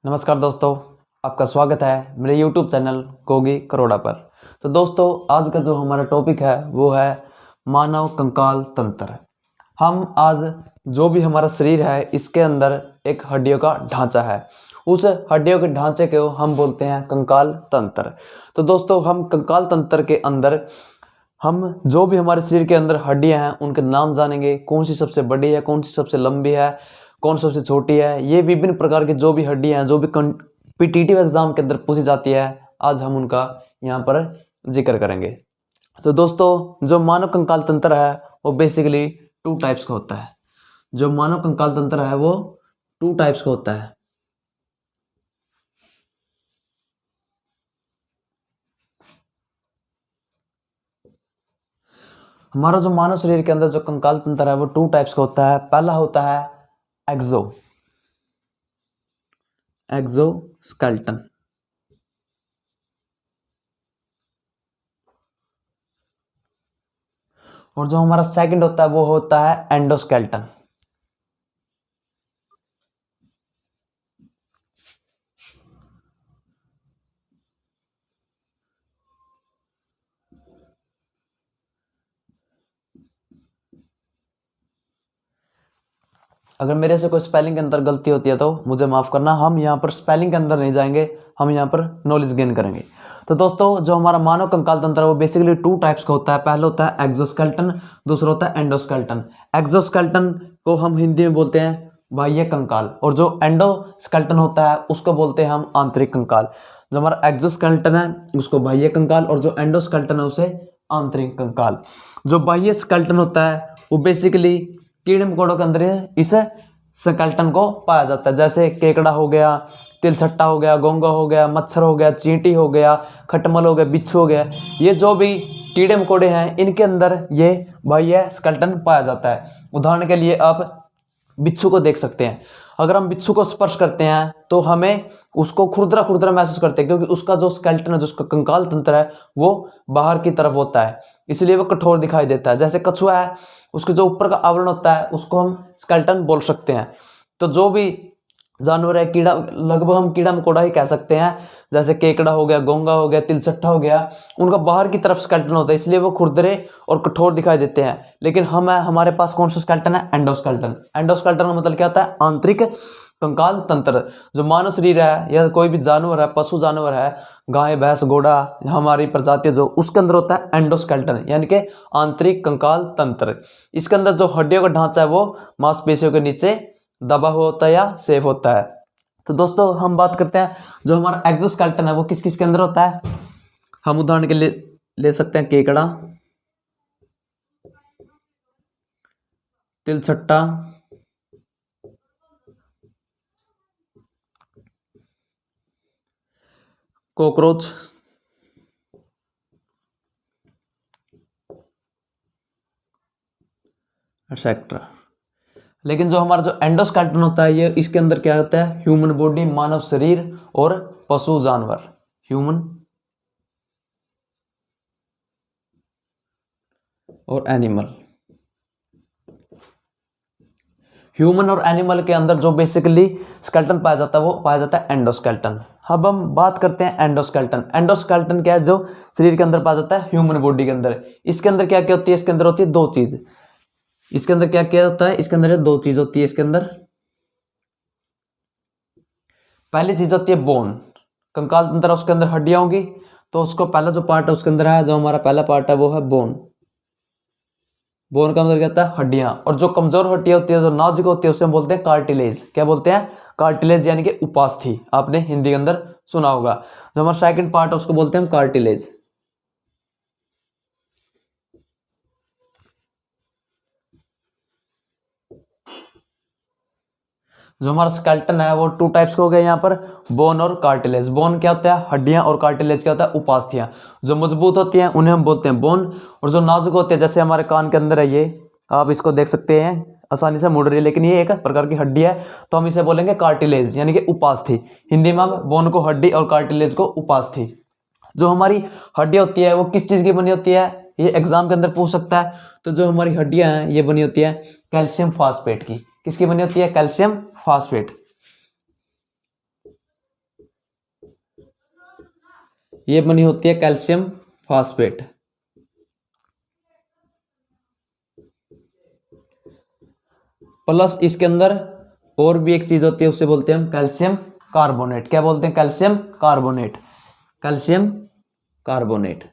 नमस्कार दोस्तों, आपका स्वागत है मेरे YouTube चैनल गोगी करोड़ा पर। तो दोस्तों, आज का जो हमारा टॉपिक है वो है मानव कंकाल तंत्र। हम आज जो भी हमारा शरीर है इसके अंदर एक हड्डियों का ढांचा है, उस हड्डियों के ढांचे को हम बोलते हैं कंकाल तंत्र। तो दोस्तों, हम कंकाल तंत्र के अंदर हम जो भी हमारे शरीर के अंदर हड्डियां हैं उनके नाम जानेंगे, कौन सी सबसे बड़ी है, कौन सी सबसे लंबी है, कौन सबसे छोटी है। ये विभिन्न प्रकार की जो भी हड्डियां हैं जो भी कॉम्पिटिटिव एग्जाम के अंदर पूछी जाती है, आज हम उनका यहाँ पर जिक्र करेंगे। तो दोस्तों, जो मानव कंकाल तंत्र है वो बेसिकली 2 टाइप्स का होता है। जो मानव कंकाल तंत्र है वो 2 टाइप्स का होता है। हमारा जो मानव शरीर के अंदर जो कंकाल तंत्र है वो 2 टाइप्स का होता है। पहला होता है एक्सोस्केलेटन, और जो हमारा सेकंड होता है वो होता है एंडोस्केलेटन। अगर मेरे से कोई स्पेलिंग के अंदर गलती होती है तो मुझे माफ़ करना। हम यहाँ पर स्पेलिंग के अंदर नहीं जाएंगे, हम यहाँ पर नॉलेज गेन करेंगे। तो दोस्तों, जो हमारा मानव कंकाल तंत्र है वो बेसिकली 2 टाइप्स का होता है। पहला होता है एक्सोस्केलेटन, दूसरा होता है एंडोस्केलेटन। एक्सोस्केलेटन को हम हिंदी में बोलते हैं बाह्य कंकाल, और जो एंडोस्केलेटन होता है उसको बोलते हैं हम आंतरिक कंकाल। जो हमारा एक्सोस्केलेटन है उसको बाह्य कंकाल, और जो एंडोस्केलेटन है उसे आंतरिक कंकाल। जो बाह्य स्केलेटन होता है वो बेसिकली कीड़े मकोड़ों के अंदर इस स्केलेटन को पाया जाता है, जैसे केकड़ा हो गया, तिलछट्टा हो गया, घोंघा हो गया, मच्छर हो गया, चींटी हो गया, खटमल हो गया, बिच्छू हो गया। ये जो भी कीड़े मकोड़े हैं इनके अंदर ये बाह्य स्केलेटन पाया जाता है। उदाहरण के लिए आप बिच्छू को देख सकते हैं। अगर हम बिच्छू को स्पर्श करते हैं तो हमें उसको खुरदरा खुरदरा महसूस करते हैं, क्योंकि उसका जो स्केलेटन है, जो उसका कंकाल तंत्र है वो बाहर की तरफ होता है, इसलिए वो कठोर दिखाई देता है। जैसे कछुआ है, उसके जो ऊपर का आवरण होता है उसको हम स्केलेटन बोल सकते हैं। तो जो भी जानवर है, कीड़ा, लगभग हम कीड़ा मकोड़ा ही कह सकते हैं, जैसे केकड़ा हो गया, घोंघा हो गया, तिलछट्टा हो गया, उनका बाहर की तरफ स्केलेटन होता है, इसलिए वो खुरदरे और कठोर दिखाई देते हैं। लेकिन हमारे पास कौन सा स्केलेटन है? एंडोस्केलेटन। एंडोस्केलेटन का मतलब क्या होता है? आंतरिक कंकाल तंत्र। जो मानव शरीर है या कोई भी जानवर है, पशु जानवर है, गाय, भैंस, घोड़ा, हमारी प्रजाति जो, उसके अंदर होता है एंडोस्केलेटन, यानी कि आंतरिक कंकाल तंत्र। इसके अंदर जो हड्डियों का ढांचा है वो मांसपेशियों के नीचे दबा हुआ होता है या सेफ होता है। तो दोस्तों, हम बात करते हैं जो हमारा एक्सोस्केलेटन है वो किस किस के अंदर होता है। हम उदाहरण के लिए ले सकते हैं केकड़ा, तिलछट्टा, कॉकरोच, एक्सेट्रा। लेकिन जो हमारा जो एंडोस्केलेटन होता है ये इसके अंदर क्या होता है? ह्यूमन बॉडी, मानव शरीर और पशु जानवर, ह्यूमन और एनिमल। ह्यूमन और एनिमल के अंदर जो बेसिकली स्केलेटन पाया जाता है वो पाया जाता है एंडोस्केलेटन। अब हम बात करते हैं एंडोस्केलेटन। एंडोस्केलेटन क्या है? जो शरीर के अंदर पाया जाता है ह्यूमन बॉडी के अंदर। इसके अंदर क्या क्या होती है? इसके अंदर होती है 2 चीज। इसके अंदर क्या क्या होता है? इसके अंदर 2 चीज होती है। इसके अंदर पहली चीज होती है बोन। कंकाल तंत्र उसके अंदर हड्डियां होंगी, तो उसको पहला जो पार्ट है उसके अंदर है, जो हमारा पहला पार्ट है वो है बोन। बोन का मतलब क्या होता है? हड्डियां। और जो कमजोर हड्डियां होती है, जो नाजुक होती है, उसे हम बोलते हैं कार्टिलेज। क्या बोलते हैं? कार्टिलेज, यानी कि उपास्थि। आपने हिंदी के अंदर सुना होगा। जो हमारा सेकंड पार्ट है उसको बोलते हैं हम कार्टिलेज। जो हमारा स्केलेटन है वो 2 टाइप्स का हो गया यहाँ पर, बोन और कार्टिलेज। बोन क्या होता है? हड्डियां, और कार्टिलेज क्या होता है? उपास्थियां। जो मजबूत होती हैं उन्हें हम बोलते हैं बोन, और जो नाजुक होते हैं, जैसे हमारे कान के अंदर है ये, आप इसको देख सकते हैं आसानी से मुड़ रही है, लेकिन ये एक प्रकार की हड्डी है, तो हम इसे बोलेंगे कार्टिलेज, यानी कि उपास्थि। हिंदी में हम बोन को हड्डी और कार्टिलेज को उपास्थि। जो हमारी हड्डी होती है वो किस चीज़ की बनी होती है? ये एग्जाम के अंदर पूछ सकता है। तो जो हमारी हड्डियां हैं ये बनी होती है कैल्शियम फास्फेट की। किसकी बनी होती है? Calcium phosphate. ये बनी होती है कैल्शियम फास्फेट। प्लस इसके अंदर और भी एक चीज होती है, उसे बोलते हैं हम कैल्शियम कार्बोनेट। क्या बोलते हैं? Calcium carbonate. Calcium carbonate.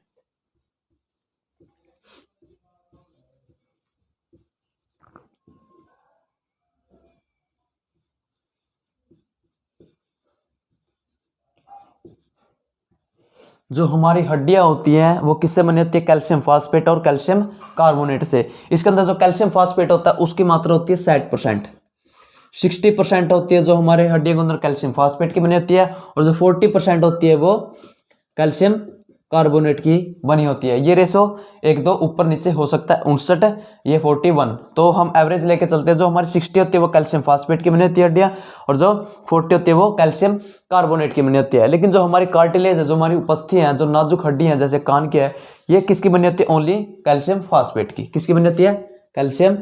जो हमारी हड्डियां होती हैं वो किससे बनी होती है? कैल्शियम फास्फेट और कैल्शियम कार्बोनेट से। इसके अंदर जो कैल्शियम फास्फेट होता है उसकी मात्रा होती है 60%। 60% होती है जो हमारे हड्डियों के अंदर कैल्शियम फास्फेट की बनी होती है, और जो 40% होती है वो कैल्शियम कार्बोनेट की बनी होती है। ये रेशो 1-2 ऊपर नीचे हो सकता है, 59, ये 41। तो हम एवरेज लेके चलते हैं। जो हमारी 60 होती है वो कैल्शियम फास्फेट की बनी होती है हड्डियाँ, और जो 40 होती है वो कैल्शियम कार्बोनेट की बनी होती है। लेकिन जो हमारी कार्टिलेज है, जो हमारी उपस्थियाँ हैं, जो नाजुक हड्डियाँ हैं जैसे कान की है, ये किसकी बनी होती है? ओनली कैल्शियम फास्फेट की। किसकी बनी होती है? Calcium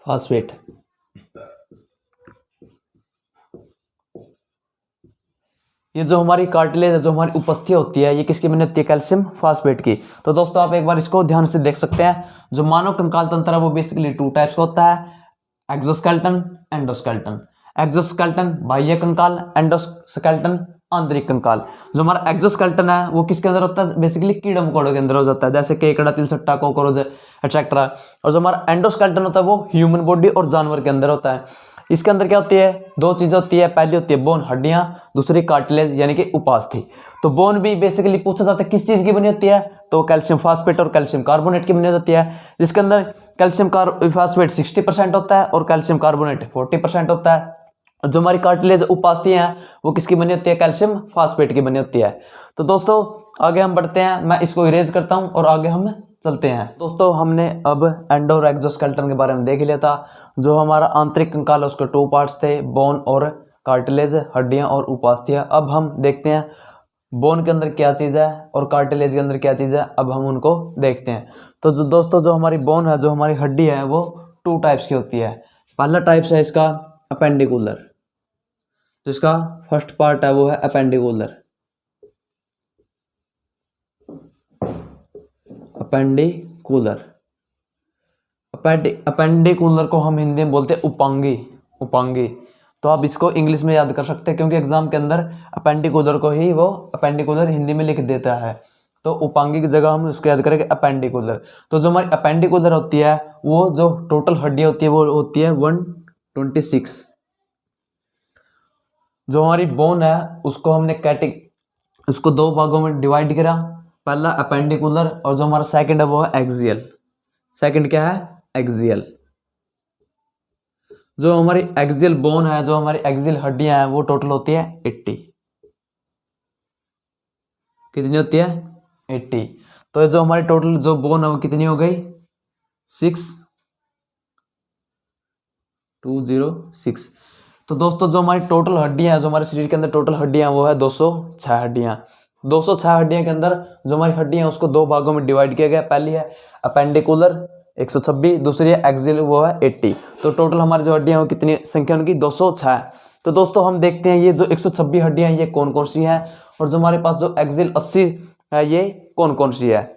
phosphate. ये जो हमारी कार्टिलेज है, जो हमारी उपस्थिति होती है, ये किसकी बनी होती है? कैल्शियम फास्फेट की। तो दोस्तों आप एक बार इसको ध्यान से देख सकते हैं। जो मानव कंकाल तंत्र है वो बेसिकली 2 टाइप्स का होता है, एक्सोस्केलेटन, एंडोस्केलेटन। एक्सोस्केलेटन बाह्य कंकाल, एंडोस्केलेटन आंतरिक कंकाल। जो हमारा एक्सोस्केलेटन है वो किसके अंदर होता है? बेसिकली कीड़े मकोड़ों के अंदर हो जाता है, जैसे केकड़ा, तिलसट्टा, कॉकरोच, एटसेट्रा। और जो हमारा एंडोस्केलेटन होता है वो ह्यूमन बॉडी और जानवर के अंदर होता है। इसके अंदर क्या होती है? 2 चीजें होती है। पहली होती है बोन, हड्डियां, दूसरी कार्टिलेज यानी कि उपास्थि। तो बोन भी बेसिकली पूछा जाता है किस चीज की बनी होती है? तो कैल्शियम फास्फेट और कैल्शियम कार्बोनेट की बनी होती है, जिसके अंदर कैल्शियम फास्फेट 60% होता है और कैल्शियम कार्बोनेट 40% होता है। जो हमारी कार्टिलेज उपास्थि हैं वो किसकी बनी होती है? कैल्शियम फास्फेट की बनी होती है। तो दोस्तों आगे हम बढ़ते हैं, मैं इसको इरेज करता हूं और आगे हम चलते हैं। दोस्तों हमने अब एंडो और एक्सोस्केलेटन के बारे में देख लिया था। जो हमारा आंतरिक कंकाल है उसके 2 पार्ट्स थे, बोन और कार्टिलेज, हड्डियां और उपास्थियां। अब हम देखते हैं बोन के अंदर क्या चीज़ है और कार्टिलेज के अंदर क्या चीज़ है, अब हम उनको देखते हैं। तो दोस्तों जो हमारी बोन है, जो हमारी हड्डी है, वो 2 टाइप्स की होती है। पहला टाइप्स है इसका अपेंडिकुलर। जिसका फर्स्ट पार्ट है वो है अपेंडिकुलर। अपेंडिकुलर। अपेंडिकुलर को हम हिंदी में बोलते हैं उपांगी। उपांगी। तो आप इसको इंग्लिश में याद कर सकते हैं क्योंकि एग्जाम के अंदर अपेंडिकुलर को ही वो अपेंडिकुलर हिंदी में लिख देता है। तो उपांगी की जगह हम उसको याद करेंगे अपेंडिकुलर। तो जो हमारी अपेंडिकुलर होती है वो जो टोटल हड्डी होती है वो होती है 126। जो हमारी बोन है उसको हमने उसको 2 भागों में डिवाइड करा। पहला अपेंडिकुलर और जो हमारा सेकंड है वो है एक्सियल। सेकंड क्या है? एक्सियल। जो हमारी एक्सियल बोन है, जो हमारी एक्सियल हड्डियां हैं वो टोटल होती है 80। कितनी होती है? 80। तो जो हमारी टोटल जो बोन है वो कितनी हो गई? 6206। तो दोस्तों जो हमारी टोटल हड्डियां हैं, जो हमारे शरीर के अंदर टोटल हड्डियां वो है 206 हड्डियां। 206 हड्डियां के अंदर जो हमारी हड्डियां उसको 2 भागों में डिवाइड किया गया। पहली है अपेंडिकुलर 126, दूसरी है एक्सियल वो है 80। तो टोटल हमारी जो हड्डियां वो कितनी संख्या उनकी? 206। तो दोस्तों हम देखते हैं ये जो 126 हड्डियां ये कौन कौन सी हैं, और जो हमारे पास जो एक्सियल 80 है ये कौन कौन सी है।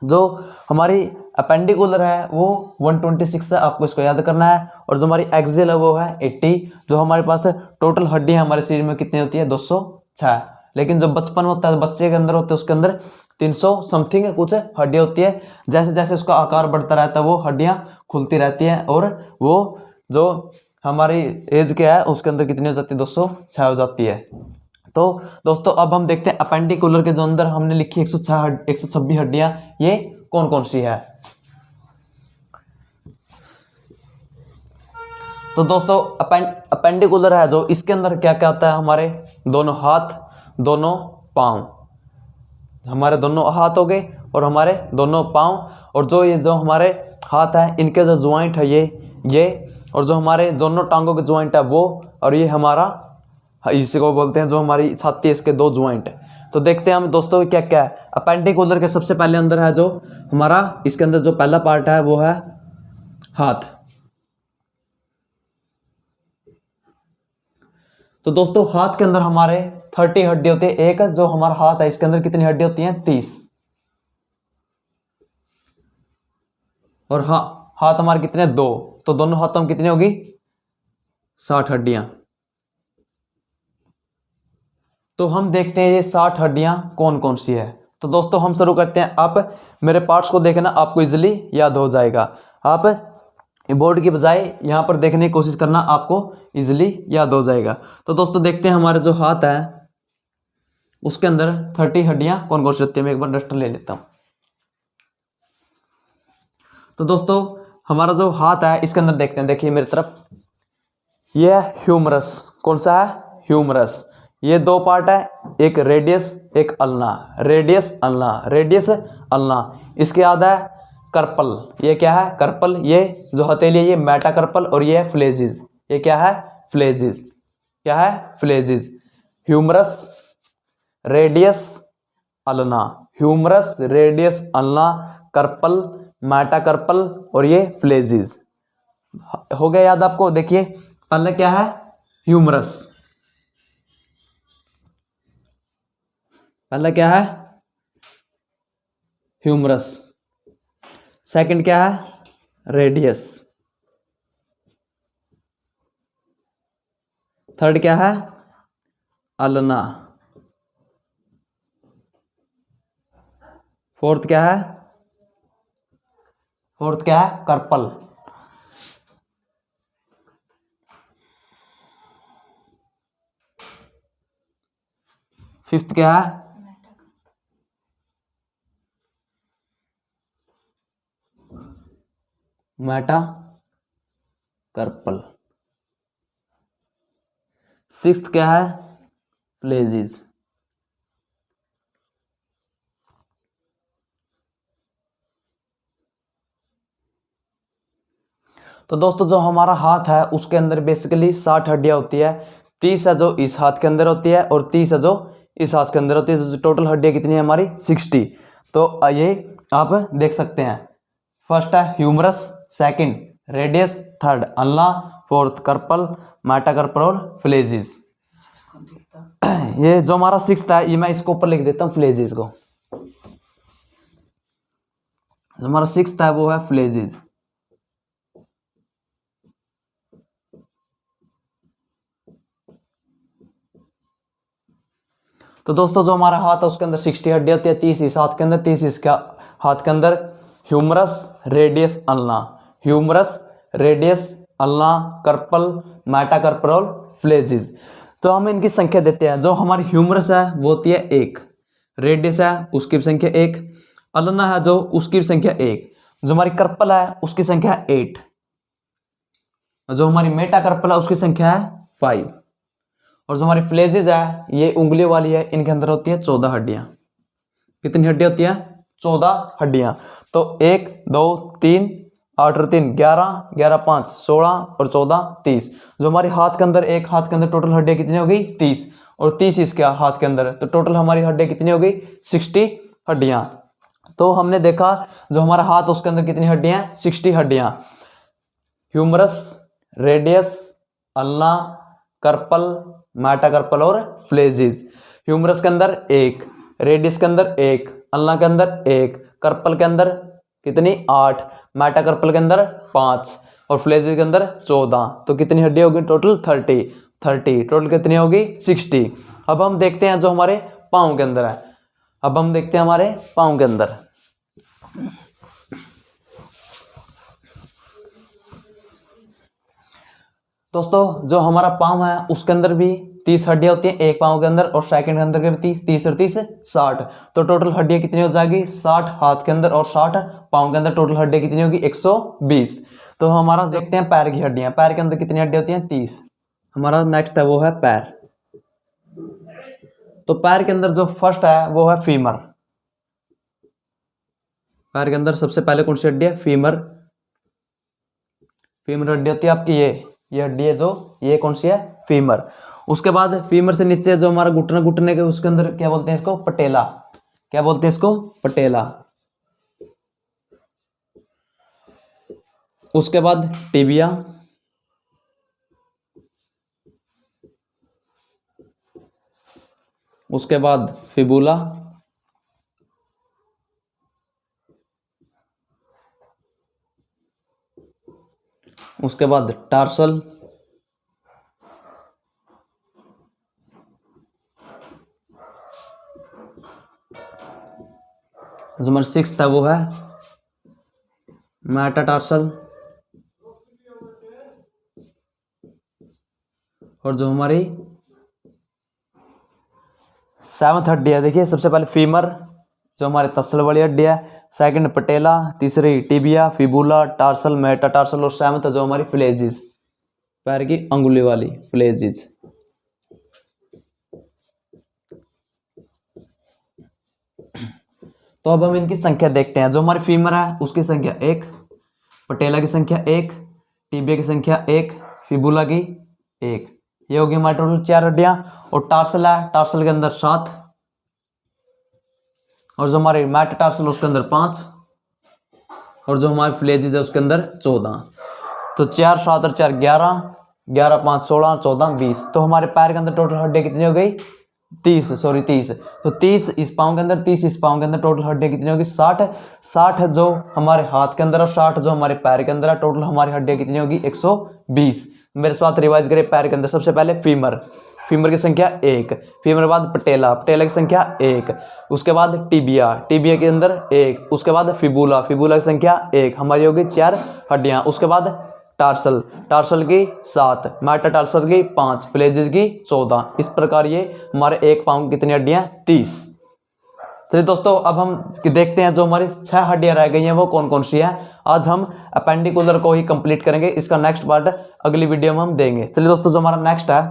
जो हमारी अपेंडिकुलर है वो 126 है, आपको इसको याद करना है। और जो हमारी एक्सियल है वो है 80। जो हमारे पास टोटल हड्डियां हमारे शरीर में कितनी होती है? 206। लेकिन जो बचपन होता है, बच्चे के अंदर होते है, उसके अंदर 300 समथिंग कुछ हड्डियां होती है। जैसे जैसे उसका आकार बढ़ता रहता है वो हड्डियां खुलती रहती हैं, और वो जो हमारी एज क्या है उसके अंदर कितनी हो जाती है? 206 हो जाती है। तो दोस्तों अब हम देखते हैं अपेंडिकुलर के जो अंदर हमने लिखी 126 हड्डियां ये कौन कौन सी है। तो दोस्तों अपेंडिकुलर है जो, इसके अंदर क्या क्या आता है? हमारे दोनों हाथ, दोनों पांव, हमारे दोनों हाथ हो गए और हमारे दोनों पांव। और जो ये जो हमारे हाथ है इनके जो ज्वाइंट है ये और जो हमारे दोनों टांगों के ज्वाइंट है वो, और ये हमारा इसी को बोलते हैं जो हमारी छाती है इसके 2 ज्वाइंट है। तो देखते हैं हम दोस्तों क्या क्या है। अपेंडिकुलर के सबसे पहले अंदर है जो हमारा, इसके अंदर जो पहला पार्ट है वो है हाथ। तो दोस्तों हाथ के अंदर हमारे 30 हड्डी होती है। एक जो हमारा हाथ है इसके अंदर कितनी हड्डी होती हैं? 30। और हाँ, हाथ हमारे कितने? 2। तो दोनों हाथों में कितनी होगी? 60 हड्डियां। तो हम देखते हैं ये 60 हड्डियां कौन कौन सी है। तो दोस्तों हम शुरू करते हैं। आप मेरे पार्ट्स को देखना, आपको इजीली याद हो जाएगा। आप बोर्ड की बजाय यहाँ पर देखने की कोशिश करना, आपको इजीली याद हो जाएगा। तो दोस्तों देखते हैं हमारे जो हाथ है उसके अंदर 30 हड्डियां कौन कौन सी होती है। मैं एक बार डस्टर ले लेता हूँ। तो दोस्तों हमारा जो हाथ है इसके अंदर देखते हैं, देखिए मेरी तरफ, ये है ह्यूमरस। कौन सा है? ह्यूमरस। ये 2 पार्ट है, एक रेडियस एक ulna. Radius ulna, radius ulna. इसके बाद है कर्पल। ये क्या है? कर्पल। ये जो हथेली है ये मेटाकर्पल और ये है फ्लेजिस। ये क्या है? फ्लेजिस। क्या है? Phalanges. Humerus, radius, ulna. Humerus, radius, ulna, carpal, metacarpal और ये फ्लेजिस। हो गया याद आपको? देखिए पहले क्या है? ह्यूमरस। पहला क्या है? ह्यूमरस। सेकंड क्या है? रेडियस। थर्ड क्या है? अल्ना। फोर्थ क्या है? फोर्थ क्या है? कर्पल। फिफ्थ क्या है? Meta carpal. सिक्स्थ क्या है? प्लेजिस। तो दोस्तों जो हमारा हाथ है उसके अंदर बेसिकली 60 हड्डियां होती है। 30 है जो इस हाथ के अंदर होती है और 30 है जो इस हाथ के अंदर होती है। तो टोटल हड्डियां कितनी है हमारी? 60। तो ये आप देख सकते हैं। फर्स्ट है humerus, second radius, third ulna, fourth carpal, metacarpal और फ्लेजिस। ये जो हमारा सिक्स्थ है, ये मैं इसको ऊपर लिख देता हूँ, फ्लेजिस को। जो हमारा सिक्स्थ है वो है फ्लेजिस। तो दोस्तों जो हमारा हाथ है उसके अंदर 60 हड्डी होती है। 30 इस हाथ के अंदर, 30 इसका हाथ के अंदर। Humerus, radius, ulna. Humerus, radius, ulna, carpal, metacarpal और फ्लेजिस। तो हम इनकी संख्या देते हैं। जो हमारी ह्यूमरस है वो होती है 1, रेडियस है उसकी भी संख्या 1, अल्ना है जो उसकी भी संख्या 1, जो हमारी कर्पल है उसकी संख्या है 8, जो हमारी मेटाकर्पल है उसकी संख्या है 5, और जो हमारी फ्लेजिस है ये उंगली वाली है, इनके अंदर होती है 14 हड्डियां। कितनी हड्डियां होती हैं? 14 हड्डियां। तो 1 2 3 8 और 3 11, 11 5 16 और 14 30। जो हमारे हाथ के अंदर, एक हाथ के अंदर टोटल हड्डियां कितनी हो गई? 30, और 30 इसके हाथ के अंदर, तो टोटल हमारी हड्डियां कितनी हो गई? 60 हड्डियां। तो हमने देखा जो हमारा हाथ उसके अंदर कितनी हड्डियां? 60 हड्डियां। Humerus, radius, ulna, carpal, metacarpal और फ्लेजिस। ह्यूमरस के अंदर 1, रेडियस के अंदर 1, अल्ना के अंदर 1, कर्पल के अंदर कितनी? 8, मेटाकर्पल के अंदर 5 और फ्लेजिस के अंदर 14। तो कितनी हड्डी होगी टोटल? 30। टोटल कितनी होगी? 60। अब हम देखते हैं जो हमारे पाँव के अंदर है। अब हम देखते हैं हमारे पाँव के अंदर। दोस्तों जो हमारा पाँव है उसके अंदर भी 30 हड्डियां होती हैं एक पाँव के अंदर, और सेकंड के अंदर के भी 30, 30 और 30 60। तो टोटल हड्डियां कितनी हो जाएगी? 60 हाथ के अंदर और 60 पाँव के अंदर। टोटल हड्डियां कितनी होगी? 120। तो हमारा देखते हैं पैर की हड्डियां। पैर के अंदर कितनी हड्डियां होती हैं? 30। हमारा नेक्स्ट है वो है पैर। तो पैर के अंदर जो फर्स्ट है वो है फीमर। पैर के अंदर सबसे पहले कौन सी हड्डी है? फीमर। फीमर हड्डी होती है आपकी ये हड्डी है जो, ये कौन सी है? फीमर। उसके बाद फीमर से नीचे जो हमारा घुटना, घुटने के उसके अंदर क्या बोलते हैं इसको? पटेला। क्या बोलते हैं इसको? पटेला। उसके बाद टिबिया। उसके बाद फिबुला, उसके बाद टार्सल, जो हमारा सिक्स्थ है वो है मेटाटार्सल, और जो हमारी सेवंथ हड्डी है, देखिए सबसे पहले फीमर जो हमारे तसल वाली हड्डी है, सेकंड पटेला, तीसरी टिबिया, फिबुला, टार्सल, मेटाटार्सल, और सेवंथ जो हमारी फ्लेजिस, पैर की अंगुली वाली फ्लेजिस। तो अब हम इनकी संख्या देखते हैं। जो हमारी फीमर है उसकी संख्या 1, पटेला की संख्या 1, टिबिया की संख्या 1, फिबुला की 1, ये होगी हमारी टोटल 4 हड्डियां। और टार्सल है, टार्सल के अंदर 7, और जो हमारे मेटाटार्सल उसके अंदर 5, और जो हमारे फ्लेजिस है उसके अंदर 14। तो 4 7 और 4 11, 11 5 16 और 14 20। तो हमारे पैर के अंदर टोटल हड्डियां कितनी हो गई? 30। तो 30 इस पाँव के अंदर, 30 इस पाँव के अंदर, टोटल हड्डियां कितनी होगी? 60। 60 जो हमारे हाथ के अंदर और 60 जो हमारे पैर के अंदर है, टोटल हमारी हड्डियां कितनी होगी? 120। मेरे साथ रिवाइज करें। पैर के अंदर सबसे पहले फीमर, फीमर की संख्या 1, फीमर के बाद पटेला, पटेला की संख्या 1, उसके बाद टिबिया, टिबिया के अंदर 1, उसके बाद फिबुला, फिबुला की संख्या 1, हमारी होगी 4 हड्डियां। उसके बाद टार्सल, टार्सल की 7, मेटाटार्सल की 5, फ्लेजिस की 14। इस प्रकार ये हमारे एक पाँव की कितनी हड्डियां? 30। चलिए दोस्तों, अब हम देखते हैं जो हमारी 6 हड्डियां रह गई हैं वो कौन कौन सी हैं। आज हम अपेंडिकुलर को ही कंप्लीट करेंगे, इसका नेक्स्ट पार्ट अगली वीडियो में हम देंगे। चलिए दोस्तों, जो हमारा नेक्स्ट है,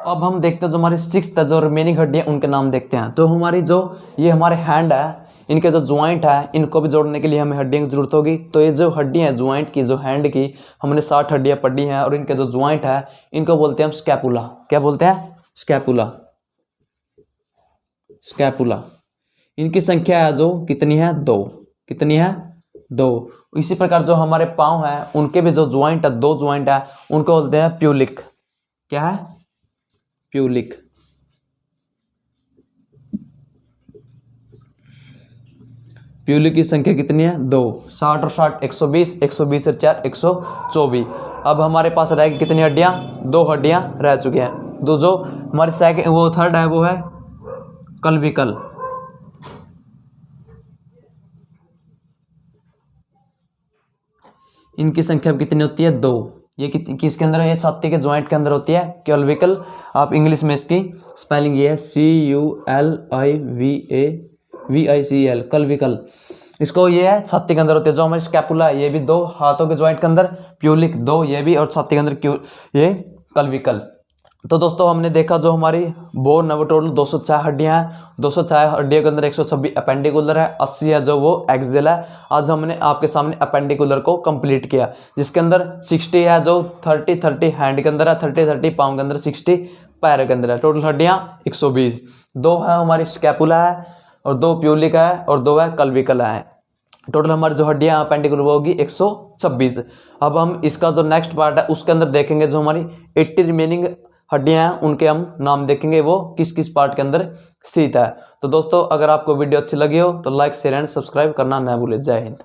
अब हम देखते हैं जो हमारी 6th जो रिमेनिंग हड्डियां उनके नाम देखते हैं। तो हमारी जो ये हमारे हैंड है, इनके जो ज्वाइंट है, इनको भी जोड़ने के लिए हमें हड्डियों की जरूरत होगी। तो ये जो हड्डियां हैं ज्वाइंट की, जो हैंड की, हमने 60 हड्डियां पढ़ी हैं, और इनके जो ज्वाइंट है इनको बोलते हैं हम स्कैपुला। क्या बोलते हैं? Scapula, scapula. इनकी संख्या है जो कितनी है? 2। कितनी है? 2। इसी प्रकार जो हमारे पाँव हैं उनके भी जो ज्वाइंट है, 2 ज्वाइंट है, उनको बोलते हैं प्यूलिक। क्या है? प्यूलिक। प्यूलिक की संख्या कितनी है? 2। 60 और 60 120, 120 और 4 124। अब हमारे पास रह गई कितनी हड्डियां? 2 हड्डियां रह चुकी हैं। दो जो हमारी सेकंड वो थर्ड है वो है कल्विकल। इनकी संख्या कितनी होती है? 2। ये किसके अंदर है? ये छाती के ज्वाइंट के अंदर होती है, क्लविकल। आप इंग्लिश में इसकी स्पेलिंग ये है CULIVAVICL, कल्विकल। इसको ये है छाती के अंदर होती है। जो हमारी स्कैपुला है ये भी 2 हाथों के ज्वाइंट के अंदर, प्यूलिक 2 ये भी, और छाती के अंदर ये कल्विकल। तो दोस्तों हमने देखा जो हमारी बोन है वो टोटल 206 हड्डियां हैं। 206 हड्डियों के अंदर 126 अपेंडिकुलर है, 80 है जो वो एक्सियल है। आज हमने आपके सामने अपेंडिकुलर को कंप्लीट किया, जिसके अंदर 60 है जो 30 हैंड के अंदर है, 30 पाँव के अंदर, 60 पैर के अंदर है। टोटल हड्डियां 120। 2 है हमारी स्कैपुला है, और 2 प्यूलिक है, और 2 है कल्विकल है। टोटल हमारी जो हड्डियां अपेंडिकुलर वो होगी 126। अब हम इसका जो नेक्स्ट पार्ट है उसके अंदर देखेंगे जो हमारी 80 रिमेनिंग हड्डियां हैं उनके हम नाम देखेंगे, वो किस किस पार्ट के अंदर स्थित है। तो दोस्तों, अगर आपको वीडियो अच्छी लगी हो तो लाइक शेयर एंड सब्सक्राइब करना न भूलें। जय हिंद।